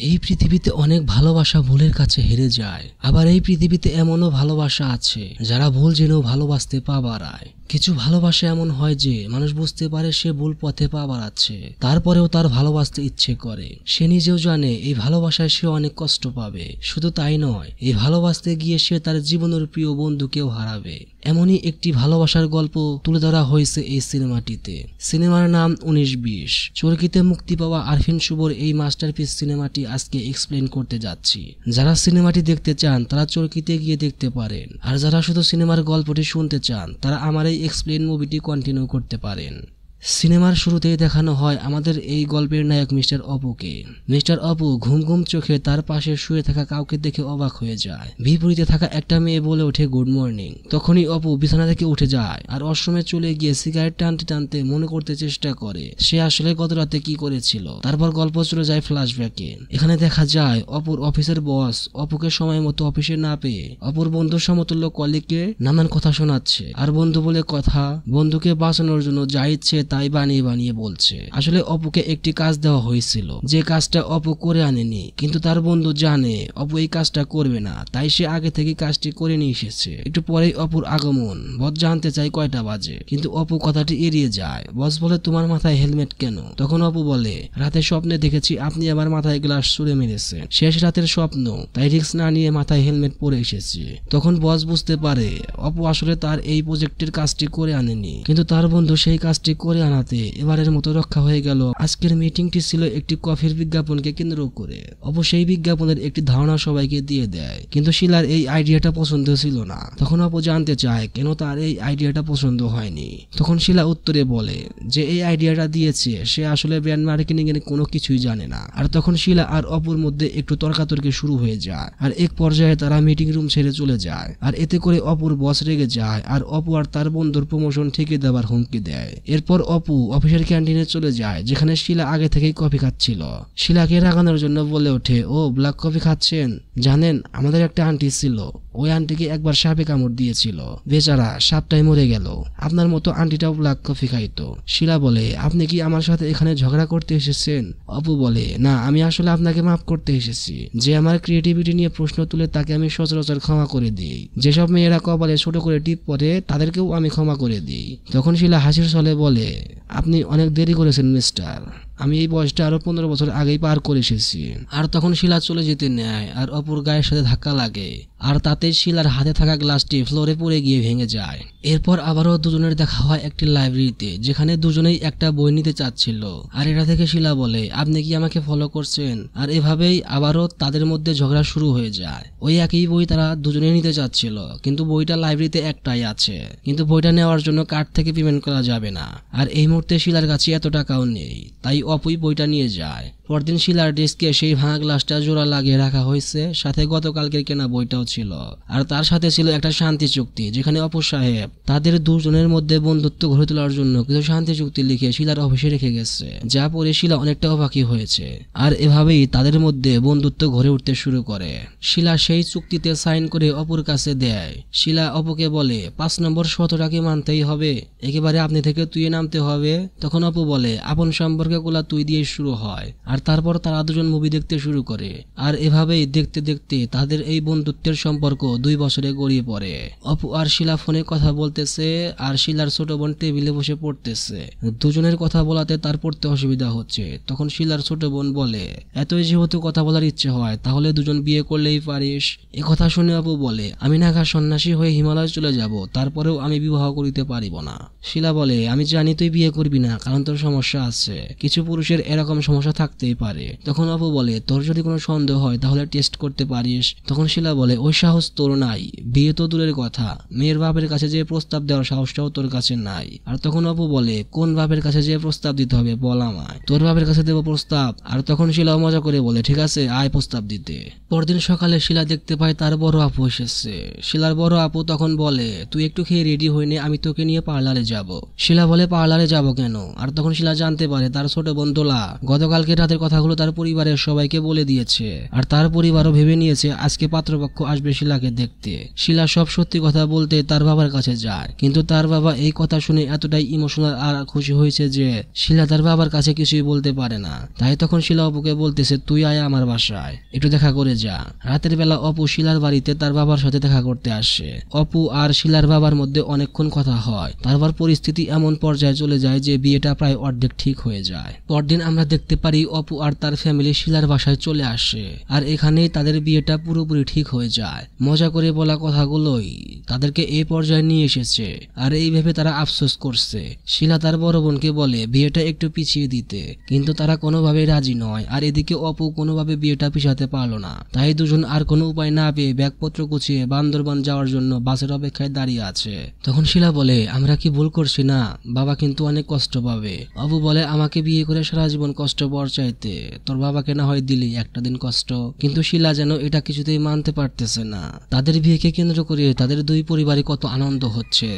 এই পৃথিবীতে অনেক ভালোবাসা ভুলের কাছে হেরে যায়, আবার এই পৃথিবীতে এমনও ভালোবাসা আছে যারা ভুল জেনেও ভালোবাসতে পা বাড়ায়। কিছু ভালোবাসা এমন হয় যে মানুষ বুঝতে পারে সে ভুল পথে পা বাড়াচ্ছে, তারপরেও তার ভালোবাসতে ইচ্ছে করে। সে নিজেও জানে এই ভালোবাসায় সে অনেক কষ্ট পাবে, শুধু তাই নয়, এই ভালোবাসতে গিয়ে সে তার জীবনের প্রিয় বন্ধুকেও হারাবে। এমনই একটি ভালোবাসার গল্প তুলে ধরা হয়েছে এই সিনেমাটিতে। সিনেমার নাম 1920। চরকিতে মুক্তি পাওয়া আরফিন শুভর এই মাস্টারপিস সিনেমাটি আজকে এক্সপ্লেন করতে যাচ্ছি। যারা সিনেমাটি দেখতে চান তারা চরকিতে গিয়ে দেখতে পারেন, আর যারা শুধু সিনেমার গল্পটি শুনতে চান তারা আমার এই এক্সপ্লেন মুভিটি কন্টিনিউ করতে পারেন। সিনেমার শুরুতেই দেখানো হয় আমাদের এই গল্পের নায়ক মিস্টার অপুকে। মিস্টার অপু ঘুম ঘুম চোখে তার পাশে শুয়ে থাকা কাউকে দেখে অবাক হয়ে যায়। বিপরীতে থাকা একটা মেয়ে বলে ওঠে গুড মর্নিং। তখনই অপু বিছানা থেকে উঠে যায় আর ওয়াশরুমে চলে গিয়ে সিগারেট টানতে টানতে মনে করতে চেষ্টা করে সে আসলে গত রাতে কি করেছিল। তারপর গল্প চলে যায় ফ্ল্যাশব্যাকে। এখানে দেখা যায় অপুর অফিসের বস অপুকে সময় মতো অফিসে না পেয়ে অপুর বন্ধু সমতুল্য কলিগকে নানান কথা শোনাচ্ছে, আর বন্ধু বলে কথা বন্ধুকে বাঁচানোর জন্য যা ইচ্ছে তাই বানিয়ে বানিয়ে বলছে। আসলে অপুকে একটি কাজ দেওয়া হয়েছিল, যে কাজটা অপু করে আনেনি, কিন্তু তার বন্ধু জানে অপু এই কাজটা করবে না, তাই সে আগে থেকে কাজটি করে নিয়ে এসেছে। একটু পরেই অপুর আগমন। বস জানতে চায় কয়টা বাজে, কিন্তু অপু কথাটি এড়িয়ে যায়। বস বলে তোমার মাথায় হেলমেট কেন? তখন অপু বলে রাতে স্বপ্নে দেখেছি আপনি আমার মাথায় গ্লাস ছুঁড়ে মেরেছেন, শেষ রাতের স্বপ্ন, তাই রিস্ক না নিয়ে মাথায় হেলমেট পরে এসেছি। তখন বস বুঝতে পারে অপু আসলে তার এই প্রজেক্টের কাজটি করে আনেনি, কিন্তু তার বন্ধু সেই কাজটি করে আনাতে এবারের মতো রক্ষা হয়ে গেল। আজকের মিটিংটি ছিল একটি কফির বিজ্ঞাপনকে কেন্দ্র করে। অপু সেই বিজ্ঞাপনের একটি ধারণা সবাইকে দিয়ে দেয়, কিন্তু শিলার এই আইডিয়াটা পছন্দ ছিল না। তখন অপু জানতে চায় কেন তার এই আইডিয়াটা পছন্দ হয়নি। তখন শিলা উত্তরে বলে যে এই আইডিয়াটা দিয়েছে সে আসলে ব্র্যান্ড মার্কেটিং এর কোনো কিছুই জানে না। আর তখন শিলা আর অপুর মধ্যে একটু তর্কাতর্কি শুরু হয়ে যায়, আর এক পর্যায়ে তারা মিটিং রুম ছেড়ে চলে যায়। আর এতে করে অপুর বস রেগে যায়, আর অপু আর তার বন্ধুর প্রমোশন ঠেকে দেওয়ার হুমকি দেয়। এরপর অপু অফিসের ক্যান্টিনে চলে যায়, যেখানে শিলা আগে থেকেই কফি খাচ্ছিল। শিলাকে রাগানোর জন্য বলে ওঠে ও ব্ল্যাক কফি খাচ্ছেন? জানেন আমাদের একটা আন্টি ছিল, ওই আন্টিকে একবার সাপে কামড় দিয়েছিল, বেচারা সাপটাই মরে গেল। আপনার মতো আন্টিটাও ব্ল্যাক কফি খাইতো। শিলা বলে আপনি কি আমার সাথে এখানে ঝগড়া করতে এসেছেন? অপু বলে না, আমি আসলে আপনাকে মাফ করতে এসেছি। যে আমার ক্রিয়েটিভিটি নিয়ে প্রশ্ন তুলে তাকে আমি সচরাচর ক্ষমা করে দিই। যেসব মেয়েরা কপালে ছোট করে টিপ পরে তাদেরকেও আমি ক্ষমা করে দিই। তখন শিলা হাসির ছলে বলে আপনি অনেক দেরি করেছেন মিস্টার, আমি এই বয়সটা আরো 15 বছর আগেই পার করে এসেছি। আর তখন শিলা চলে যেতে নেয়, আর অপুর গায়ের সাথে ধাক্কা লাগে, আর তাতে শিলার হাতে থাকা গ্লাসটি ফ্লোরে পড়ে গিয়ে ভেঙে যায়। এরপর আবারও দুজনের দেখা হয় একটি লাইব্রেরিতে, যেখানে দুজনেই একটা বই নিতে চাচ্ছিল। আর এটা থেকে শিলা বলে আপনি কি আমাকে ফলো করছেন? আর এভাবেই আবারও তাদের মধ্যে ঝগড়া শুরু হয়ে যায়। ওই একই বই তারা দুজনেই নিতে চাচ্ছিল, কিন্তু বইটা লাইব্রেরিতে একটাই আছে, কিন্তু বইটা নেওয়ার জন্য কার্ড থেকে পেমেন্ট করা যাবে না। আর এই মুহূর্তে শিলার কাছে এত টাকাও নেই, তাই অপুই বইটা নিয়ে যায়। পরদিন শিলার ডেস্কে সেই ভাঙা গ্লাসটা জোড়া লাগিয়ে রাখা হয়েছে, সাথে গতকালকের কেনা বইটাও ছিল। আর তার সাথে ছিল একটা শান্তি চুক্তি, যেখানে অপু সাহেব তাদের দুজনের মধ্যে বন্ধুত্ব গড়ে তোলার জন্য কিছু শান্তি চুক্তি লিখে শিলার অফিসে রেখে গেছে, যা পরে শিলা অনেকটা অবাকই হয়েছে। আর এভাবেই তাদের মধ্যে বন্ধুত্ব গড়ে উঠতে শুরু করে। শিলা সেই চুক্তিতে সাইন করে অপুর কাছে দেয়। শিলা অপুকে বলে 5 নম্বর শর্তটাকে মানতেই হবে, একেবারে আপনি থেকে তুই নামতে হবে। তখন অপু বলে আপন সম্পর্কে গুলা তুই দিয়ে শুরু হয়। আর তারপর তারা দুজন মুভি দেখতে শুরু করে। আর এভাবেই দেখতে দেখতে তাদের এই বন্ধুত্বের সম্পর্ক 2 বছরে গড়িয়ে পড়ে। অপু আর শিলা ফোনে কথা বলতেছে, আর শিলার ছোট বোন টেবিলে বসে পড়তেছে। দুজনের কথা বলাতে তার পড়তে অসুবিধা হচ্ছে। তখন শিলার ছোট বোন বলে এতই যেহেতু কথা বলার ইচ্ছে হয় তাহলে দুজন বিয়ে করলেই পারিস। এ কথা শুনে অপু বলে আমি নাগা সন্ন্যাসী হয়ে হিমালয় চলে যাব, তারপরেও আমি বিবাহ করিতে পারিব না। শিলা বলে আমি জানি তুই বিয়ে করবি না, কারণ তোর সমস্যা আছে, কিছু পুরুষের এরকম সমস্যা থাকতেই পারে। তখন অপু বলে তোর যদি কোনো সন্দেহ হয় তাহলে টেস্ট করতে পারিস। তখন শিলা বলে ওই সাহস তোর নাই, বিয়ে তো দূরের কথা, মেয়ের বাপের কাছে যে প্রস্তাব দেওয়ার সাহসটাও তোর কাছে নাই। আর তখন অপু বলে কোন বাপের কাছে যে প্রস্তাব দিতে হবে বল আমায়, তোর বাপের কাছে দেবো প্রস্তাব। আর তখন শিলা মজা করে বলে ঠিক আছে আয় প্রস্তাব দিতে। পরদিন সকালে শিলা দেখতে পায় তার বড় আপু এসেছে। শিলার বড় আপু তখন বলে তুই একটু খেয়ে রেডি হয়ে নে, আমি তোকে নিয়ে পার্লারে যাব। শিলা বলে পার্লারে যাব কেন? আর তখন শিলা জানতে পারে তার ছোট বোন দোলা গতকালকে রাতে রাতের কথাগুলো তার পরিবারের সবাইকে বলে দিয়েছে, আর তার পরিবারও ভেবে নিয়েছে আজকে পাত্রপক্ষ আসবে শিলাকে দেখতে। শিলা সব সত্যি কথা বলতে তার বাবার কাছে যায়, কিন্তু তার বাবা এই কথা শুনে এতটাই ইমোশনাল আর খুশি হয়েছে যে শিলা তার বাবার কাছে কিছুই বলতে পারে না। তাই তখন শিলা অপুকে বলতেছে, তুই আয় আমার বাসায়, একটু দেখা করে যা। রাতের বেলা অপু শিলার বাড়িতে তার বাবার সাথে দেখা করতে আসে। অপু আর শিলার বাবার মধ্যে অনেকক্ষণ কথা হয়। তারপর পরিস্থিতি এমন পর্যায়ে চলে যায় যে বিয়েটা প্রায় অর্ধেক ঠিক হয়ে যায়। পরদিন আমরা দেখতে পারি অপু আর তার ফ্যামিলি শিলার বাসায় চলে আসে, আর এখানেই তাদের বিয়েটা পুরোপুরি ঠিক হয়ে যায়। মজা করে বলা কথাগুলোই তাদেরকে এই পর্যায়ে নিয়ে এসেছে, আর এই ভেবে তারা আফসোস করছে। শিলা তার বড় বোনকে বলে বিয়েটা একটু পিছিয়ে দিতে, কিন্তু তারা কোনোভাবে রাজি নয়। আর এদিকে অপু কোনোভাবে বিয়েটা পিছাতে পারলো না, তাই দুজন আর কোনো উপায় না পেয়ে ব্যাগপত্র গুছিয়ে বান্দরবান যাওয়ার জন্য বাসের অপেক্ষায় দাঁড়িয়ে আছে। তখন শিলা বলে, আমরা কি ভুল করছি না? বাবা কিন্তু অনেক কষ্ট পাবে। অপু বলে, আমাকে বিয়ে করে সারা জীবন কষ্ট পর চাইতে, তোর বাবাকে না হয় দিলি একটা দিন কষ্ট। কিন্তু শিলা যেন এটা কিছুতেই মানতে পারতেছে না। তাদের বিয়েকে কেন্দ্র করে তাদের দুই পরিবারে কত আনন্দ হচ্ছে,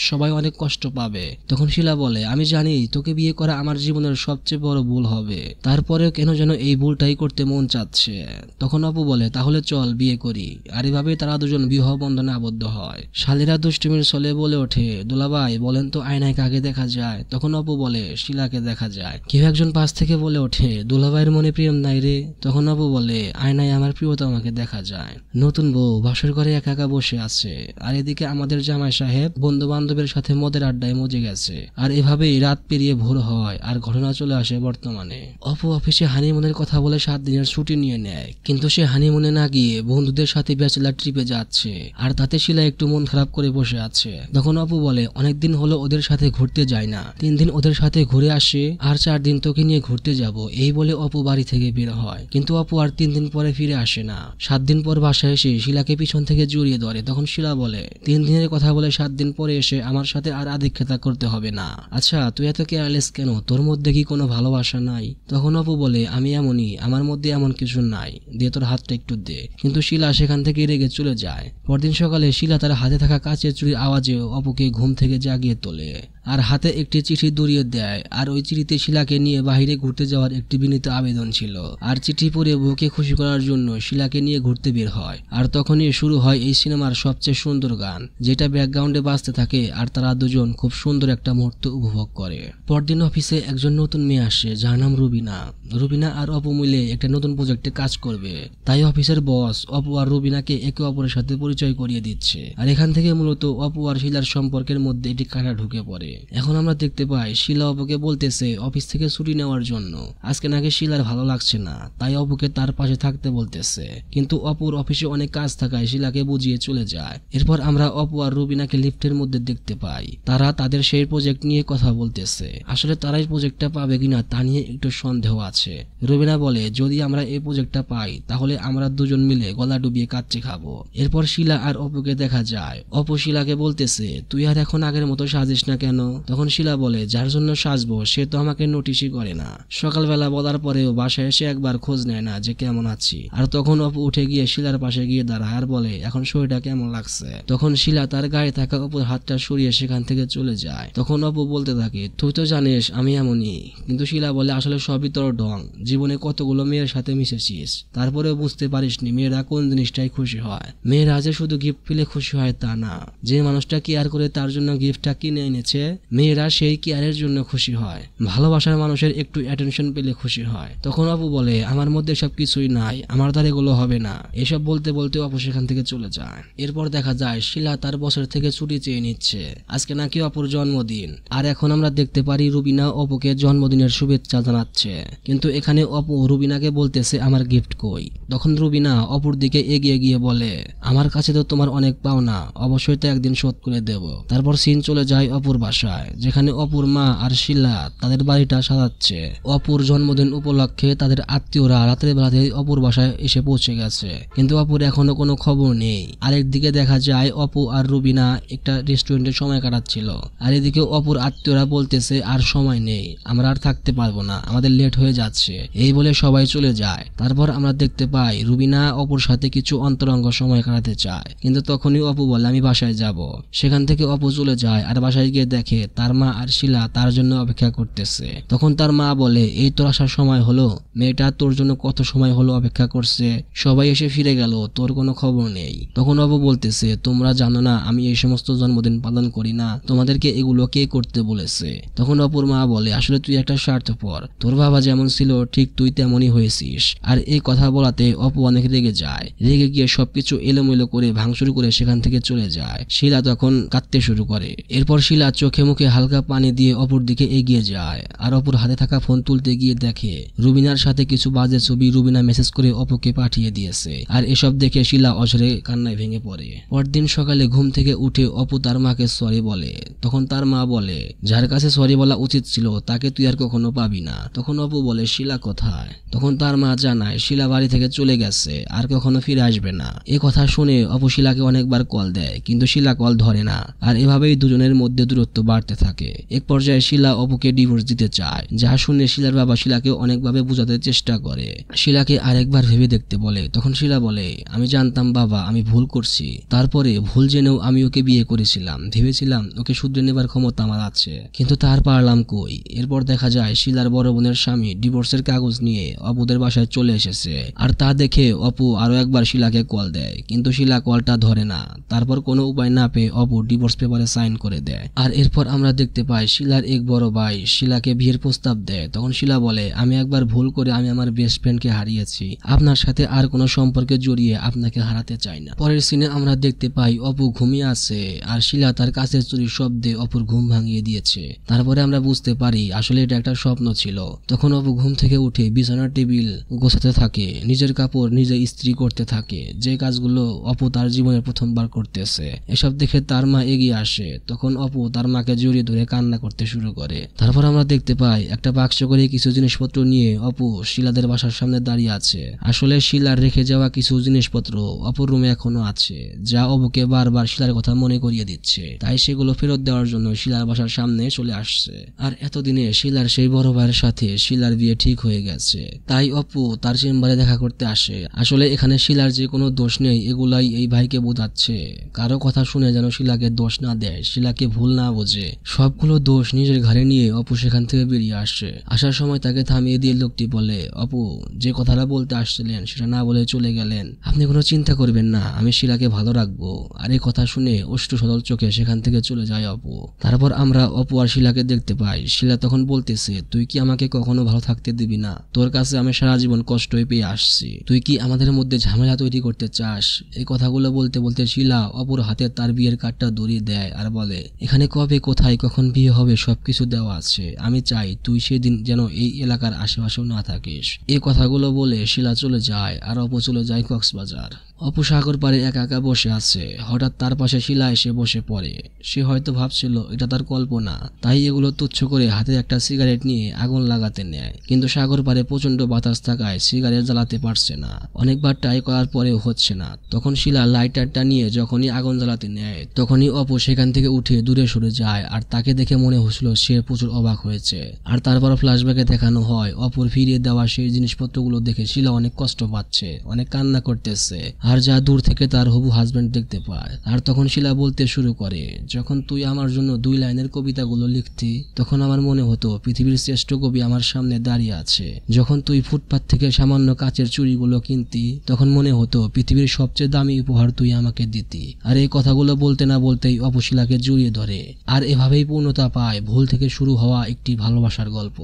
সবাই অনেক কষ্ট পাবে। তখন শিলা বলে, আমি জানি তোকে বিয়ে করা আমার জীবনের সবচেয়ে বড় ভুল হবে, তারপরেও কেন যেন এই ভুলটাই করতে মন চাচ্ছে। তখন অপু বলে, তাহলে চল বিয়ে করি। আর এভাবেই তারা দুজন বিবাহ বন্ধনে আবদ্ধ হয়। শালীরা দুষ্টুমির ছলে বলে ওঠে, দুলাভাই বলেন তো আয়নায় কাকে দেখা যায়? তখন অপু বলে, শিলাকে দেখা যায়। কেউ একজন পাশ থেকে বলে ওঠে, দুলাভাইয়ের মনে প্রেম নাই রে? তখন অপু বলে, আয়নায় আমার প্রিয়তমাকে দেখা যায়। নতুন বউ বাসর ঘরে একা একা বসে আছে, আর এদিকে আমাদের জামাই সাহেব বন্ধু বান্ধবের সাথে মদের আড্ডায় মজে গেছে। আর এভাবেই রাত পেরিয়ে ভোর হয়, আর ঘটনা চলে আসে বর্তমানে। অপু অফিসে হানিমুনের কথা বলে 7 দিনের ছুটি নিয়ে নেয়, কিন্তু সে হানিমুনে না গিয়ে বন্ধুদের সাথে ব্যাচেলার ট্রিপে যাচ্ছে, আর তাতে শিলা একটু মন খারাপ করে বসে আছে। তখন অপু বলে, অনেকদিন হলো ওদের সাথে ঘুরতে যায় না, 3 দিন ওদের সাথে ঘুরে আসে, আর 4 দিন তোকে নিয়ে ঘুরতে যাব। এই বলে অপু বাড়ি থেকে বের হয়, কিন্তু অপু আর 3 দিন পরে ফিরে আসে না। 7 দিন পর বাসায় এসে শিলাকে পিছন থেকে জড়িয়ে ধরে। তখন শিলা বলে, 3 দিনের কথা বলে 7 দিন পরে এসে আমার সাথে আর আদিক্ষেতা করতে হবে না। আচ্ছা তুই এত কেয়ারলেস কেন? তোর মধ্যে কি কোনো ভালোবাসা নাই? তখন অপু বলে, আমি এমনই, আমার মধ্যে এমন কিছু নাই, দিয়ে তোর হাতটা একটু দে। কিন্তু শিলা সেখান থেকে রেগে চলে যায়। পরদিন সকালে শিলা তার হাতে থাকা কাচের চুরির আওয়াজে অপুকে ঘুম থেকে জাগিয়ে তোলে, আর হাতে একটি চিঠি দড়িয়ে দেয়। আর ওই চিঠিতে শিলাকে নিয়ে বাহিরে ঘুরতে যাওয়ার একটি বিনীত আবেদন ছিল। আর চিঠি পড়ে বউকে খুশি করার জন্য শিলাকে নিয়ে ঘুরতে বের হয়। আর তখনই শুরু হয় এই সিনেমার সবচেয়ে সুন্দর গান, যেটা ব্যাকগ্রাউন্ডে বাজতে থাকে, আর তারা দুজন খুব সুন্দর একটা মুহূর্ত উপভোগ করে। পরদিন অফিসে একজন নতুন মেয়ে আসে, যার নাম রুবিনা। রুবিনা আর অপু মিলে একটা নতুন প্রজেক্টে কাজ করবে, তাই অফিসের বস অপু আর রুবিনাকে একে অপরের সাথে পরিচয় করিয়ে দিচ্ছে। আর এখান থেকে মূলত অপু আর শিলার সম্পর্কের মধ্যে একটি কাঁটা ঢুকে পড়ে। এখন আমরা দেখতে পাই শিলা অপুকে বলতেছে অফিস থেকে ছুটি নেওয়ার জন্য। আজকে নাকি শিলার ভালো লাগছে না, তাই অপুকে তার পাশে থাকতে বলতেছে, কিন্তু অপুর অফিসে অনেক কাজ থাকায় শিলাকে বুঝিয়ে চলে যায়। এরপর আমরা অপু আর রুবিনাকে লিফটের মধ্যে দেখতে পাই, তারা তাদের সেই প্রজেক্ট নিয়ে কথা বলতেছে। আসলে তারাই প্রজেক্টটা পাবে কিনা তা নিয়ে একটু সন্দেহ আছে। রুবিনা বলে, যদি আমরা এই প্রজেক্টটা পাই তাহলে আমরা দুজন মিলে গলা ডুবিয়ে কাচ্চি খাবো। এরপর শিলা আর অপুকে দেখা যায়। অপু শিলাকে বলতেছে, তুই আর এখন আগের মতো সাজিস না কেন? তখন শিলা বলে, যার জন্য সাজবো সে তো আমাকে নোটিশই করে না। সকালবেলা বলার পরেও বাসায় এসে একবার খোঁজ নেয় না যে কেমন আছি। আর তখন অপু উঠে গিয়ে শিলার পাশে গিয়ে দাঁড়ায় আর বলে, এখন শরীরটা কেমন লাগছে? তখন শিলা তার গায়ে থাকা অপুর হাতটা সরিয়ে সেখান থেকে চলে যায়। তখন অপু বলতে থাকে, তুই তো জানিস আমি এমনই। কিন্তু শিলা বলে, আসলে সবই তোর ঢং, জীবনে কতগুলো মেয়ের সাথে মিশেছিস, তারপরেও বুঝতে পারিসনি মেয়েরা কোন জিনিসটাই খুশি হয়। মেয়েরা যে শুধু গিফট পেলে খুশি হয় তা না, যে মানুষটা কেয়ার করে তার জন্য গিফটটা কিনে এনেছে, মেয়েরা সেই কেয়ারের জন্য খুশি হয়। ভালোবাসার মানুষের একটু অ্যাটেনশন পেলে খুশি হয়। তখন অপু বলে, আমার মধ্যে সব কিছুই নাই, আমার দ্বারা এগুলো হবে না। এসব বলতে বলতে অপু সেখান থেকে চলে যায়। এরপর দেখা যায় শিলা তার বছর থেকে ছুটি চেয়ে নিচ্ছে, আজকে নাকি অপুর জন্মদিন। আর এখন আমরা দেখতে পারি রুবিনা অপুকে জন্মদিনের শুভেচ্ছা জানাচ্ছে, কিন্তু এখানে অপু রুবিনাকে বলতেছে, আমার গিফট কই? তখন রুবিনা অপুর দিকে এগিয়ে গিয়ে বলে, আমার কাছে তো তোমার অনেক পাওনা, অবশ্যই তো একদিন শোধ করে দেব। তারপর সিন চলে যায় অপুর বাসায়, যেখানে অপুর মা আর শিলা তাদের বাড়িটা সাজাচ্ছে। অপুর জন্মদিন উপলক্ষে তাদের আত্মীয়রা রাতের বেলাতে অপুর বাসায় এসে পৌঁছে গেছে, কিন্তু অপুর এখনো কোনো খবর নেই। আরেকদিকে দেখা যায় অপু আর রুবিনা একটা রেস্টুরেন্টে সময় কাটাচ্ছিল, আর এদিকে অপুর আত্মীয়রা বলতেছে, আর সময় নেই, আমরা আর থাকতে পারবো না, আমাদের লেট হয়ে যাচ্ছে। এই বলে সবাই চলে যায়। তারপর আমরা দেখতে পাই রুবিনা অপুর সাথে কিছু অন্তরঙ্গ সময় কাটাতে চায়, কিন্তু তখনই অপু বলে, আমি বাসায় যাব। সেখান থেকে অপু চলে যায়, আর বাসায় গিয়ে দেখে দেখে তার মা আর শিলা তার জন্য অপেক্ষা করতেছে। তখন তার মা বলে, এই তোর আসার সময় হলো? মেয়েটা তোর জন্য কত সময় হলো অপেক্ষা করছে, সবাই এসে ফিরে গেল, তোর কোনো খবর নেই। তখন অপু বলতেছে, তোমরা জানো না আমি এই সমস্ত জন্মদিন পালন করি না, তোমাদেরকে এগুলো কে করতে বলেছে? তখন অপুর মা বলে, আসলে তুই একটা স্বার্থপর, তোর বাবা যেমন ছিল ঠিক তুই তেমনই হয়েছিস। আর এই কথা বলাতে অপু অনেক রেগে যায়, রেগে গিয়ে সবকিছু এলোমেলো করে ভাঙচুর করে সেখান থেকে চলে যায়। শিলা তখন কাঁদতে শুরু করে। এরপর শিলা চোখে মুখে হালকা পানি দিয়ে অপুর দিকে এগিয়ে যায়, আর অপুর হাতে থাকা ফোন তুলতে গিয়ে দেখে রুবিনার সাথে কিছু বাজে ছবি রুবিনা মেসেজ করে অপুকে পাঠিয়ে দিয়েছে। আর এসব দেখে শিলা অঝরে কান্নায় ভেঙে পড়ে। পরদিন সকালে ঘুম থেকে উঠে অপু তার মাকে সরি বলে। তখন তার মা বলে, যার কাছে সরি বলা উচিত ছিল তাকে তুই আর কখনো পাবি না। তখন অপু বলে, শিলা কোথায়? তখন তার মা জানায় শিলা বাড়ি থেকে চলে গেছে, আর কখনো ফিরে আসবে না। এ কথা শুনে অপু শিলাকে অনেকবার কল দেয়, কিন্তু শিলা কল ধরে না। আর এভাবেই দুজনের মধ্যে দূরত্ব বাড়তে থাকে। এক পর্যায়ে শিলা অপুকে ডিভোর্স দিতে চায়, যা শুনে শিলার বাবা শিলাকে অনেকভাবে বোঝাতে চেষ্টা করে, শিলাকে আরেকবার ভেবে দেখতে বলে। তখন শিলা বলে, আমি জানতাম বাবা আমি ভুল করছি, তারপরে ভুল জেনেও আমি ওকে বিয়ে করেছিলাম, ভেবেছিলাম ওকে শুধরে নেবার ক্ষমতা আমার আছে, কিন্তু তার পারলাম কই। এরপর দেখা যায় শিলার বড় বোনের স্বামী ডিভোর্সের কাগজ নিয়ে অপুদের বাসায় চলে এসেছে। আর তা দেখে অপু আরো একবার শিলাকে কল দেয়, কিন্তু শিলা কলটা ধরে না। তারপর কোনো উপায় না পেয়ে অপু ডিভোর্স পেপারে সাইন করে দেয়। আর এরপর আমরা দেখতে পাই শিলার এক বড় ভাই শিলাকে বিয়ের প্রস্তাব দেয়। তখন শিলা বলে, আমি একবার ভুল করে আমি আমার বেস্ট ফ্রেন্ডকে হারিয়েছি, আপনার সাথে আর কোনো সম্পর্কে জড়িয়ে আপনাকে হারাতে চাই না। পরের সিনে আমরা দেখতে পাই অপু ঘুমিয়ে আছে, আর শিলা তার কাছের চুরির শব্দে অপুর ঘুম ভাঙিয়ে দিয়েছে। তারপরে আমরা বুঝতে পারি আসলে এটা একটা স্বপ্ন ছিল। তখন অপু ঘুম থেকে উঠে বিছানার টেবিল গোছাতে থাকে, নিজের কাপড় নিজে ইস্ত্রি করতে থাকে, যে কাজগুলো অপু তার জীবনে প্রথমবার করতেছে। এসব দেখে তার মা এগিয়ে আসে। তখন অপু তার মাকে জড়িয়ে ধরে কান্না করতে শুরু করে। তারপর আমরা দেখতে পাই একটা বাক্স করে কিছু জিনিসপত্র নিয়ে অপু শিলাদের বাসার সামনে দাঁড়িয়ে আছে। আসলে শিলার রেখে যাওয়া কিছু জিনিসপত্র অপুর রুমে এখনো আছে, যা অপুকে বারবার শিলার কথা মনে করিয়ে দিচ্ছে। তাই সেগুলো ফেরত দেওয়ার জন্য শিলার বাসার সামনে চলে আসছে। আর এতদিনে শিলার সেই বড় ভাইয়ের সাথে শিলার বিয়ে ঠিক হয়ে গেছে, তাই অপু তার চেম্বারে দেখা করতে আসে। আসলে এখানে শিলার যে কোনো দোষ নেই, এগুলাই এই ভাইকে বোঝাচ্ছে। কারো কথা শুনে যেন শিলাকে দোষ না দেয়, শিলাকে ভুল না বোঝে। সবগুলো দোষ নিজের ঘাড়ে নিয়ে অপু সেখান থেকে বেরিয়ে আসে। আসার সময় তাকে থামিয়ে দিয়ে লোকটি বলে, অপু যে কথাটা বলতে আসছিলেন সেটা না বলে চলে গেলেন, আপনি কোনো চিন্তা করবেন না, আমি শিলাকে ভালো রাখবো। আর এই কথা শুনে অশ্রু সদল চোখে সেখান থেকে চলে যায় অপু। তারপর আমরা অপু আর শিলাকে দেখতে পাই। শিলা তখন বলতেছে, তুই কি আমাকে কখনো ভালো থাকতে দিবি না? তোর কাছে আমি সারা জীবন কষ্টই পেয়ে আসছি, তুই কি আমাদের মধ্যে ঝামেলা তৈরি করতে চাস? এই কথাগুলো বলতে বলতে শিলা অপুর হাতে তার বিয়ের কার্ডটা ধরিয়ে দেয় আর বলে, এখানে কবে কোথায় কখন বিয়ে হবে সবকিছু দেওয়া আছে, আমি চাই তুই সেদিন যেন এই এলাকার আশেপাশেও না থাকিস। এই কথাগুলো বলে শিলা চলে যায়, আর অপু চলে যায় কক্সবাজার। অপু সাগর পাড়ে একা একা বসে আছে। হঠাৎ তার পাশে শিলা এসে বসে পড়ে। সে হয়তো ভাবছিল এটা তার কল্পনা, তাই এগুলো তুচ্ছ করে হাতে একটা সিগারেট নিয়ে আগুন লাগাতে নেয়। কিন্তু সাগর পাড়ে প্রচন্ড বাতাস থাকায় সিগারেট জ্বালাতে পারছে না। অনেকবার ট্রাই করার পরেও হচ্ছে না। তখন শিলা লাইটারটা নিয়ে যখনই আগুন জ্বালাতে নেয়, তখনই অপু সেখান থেকে উঠে দূরে সরে যায়। আর তাকে দেখে মনে হচ্ছিল সে প্রচুর অবাক হয়েছে। আর তারপর ফ্ল্যাশব্যাকে দেখানো হয় অপুর ফিরিয়ে দেওয়া সেই জিনিসপত্রগুলো দেখে শিলা অনেক কষ্ট পাচ্ছে, অনেক কান্না করতেছে। আর যা দূর থেকে তার হবু হাজবেন্ড দেখতে পায়। আর তখন শিলা বলতে শুরু করে, যখন তুই আমার জন্য 2 লাইনের কবিতাগুলো লিখতি, তখন আমার মনে হতো পৃথিবীর শ্রেষ্ঠ কবি আমার সামনে দাঁড়িয়ে আছে। যখন তুই ফুটপাত থেকে সামান্য কাচের চুড়িগুলো কিনতি, তখন মনে হতো পৃথিবীর সবচেয়ে দামি উপহার তুই আমাকে দিতি। আর এই কথাগুলো বলতে না বলতেই অপু শিলাকে জড়িয়ে ধরে। আর এভাবেই পূর্ণতা পায় ভুল থেকে শুরু হওয়া একটি ভালোবাসার গল্প।